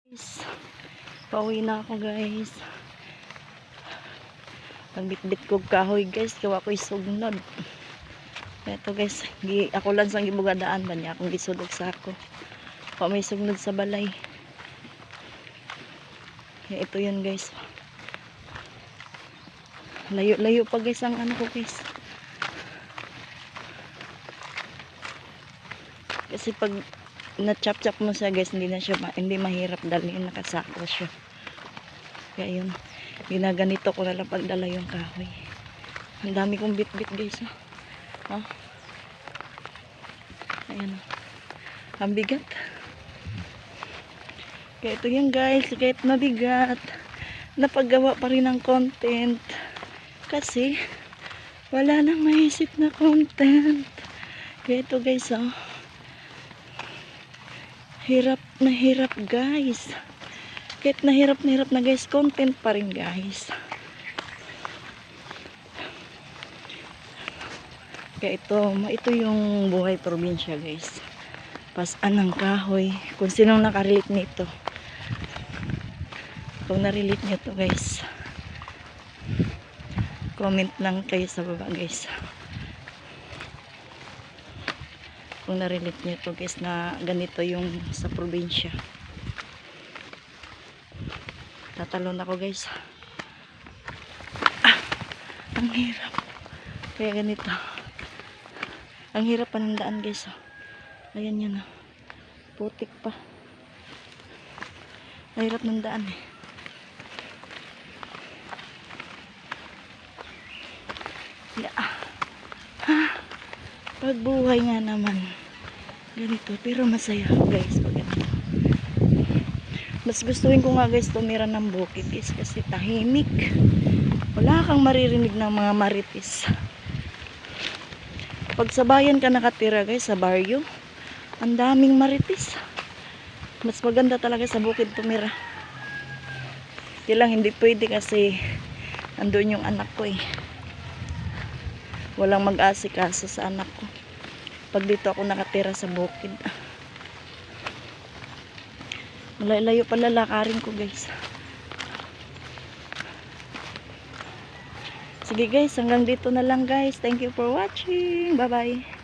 Guys, pauwi na ako guys. Pagbitbit ko kahoy guys, kawa ko isugnod. Ito guys, ako lang sang gibugadaan ba niya akong gisulog sa ako. Pa may sugnod sa balay. Kaya ito yun guys. Layo-layo pa guys ang ano ko guys. Kasi pag na-chop-chop mo siya guys, hindi mahirap dalhin, nakasako siya. Kaya yun, ginaganito ko na lang pagdala yung kahoy. Ang dami kong bit-bit guys. Oh. Ayan. Ang bigat. Kaya ito yan guys, kahit mabigat, napaggawa pa rin ng content. Kasi wala nang maisip na content. Kaya ito guys, oh. Hirap guys. Kahit hirap na guys, content pa rin guys. Kaya ito yung buhay probinsya guys. Pasan ng kahoy. Kung sinong nakarelate nito. Kung narelate nyo to guys, comment lang kayo sa baba guys. Kung narelate nyo to guys na ganito yung sa probinsya. Tatalon ako guys. Ang hirap. Kaya ganito. Ang hirap pa ng daan guys. Ayan yun. Putik pa. Ang hirap ng daan eh. Pagbuhay nga naman ganito, pero masaya guys pag ganito. Mas gustuin ko nga guys tumira ng bukid guys, kasi tahimik, wala kang maririnig ng mga marites. Pag sa bayan ka nakatira guys, sa baryo, ang daming marites. Mas maganda talaga sa bukid tumira. Hindi pwede kasi andun yung anak ko eh. Walang mag-asikaso sa anak ko pag dito ako nakatira sa bukid. Malayo pala lakarin ko guys. Sige guys, hanggang dito na lang guys. Thank you for watching. Bye bye.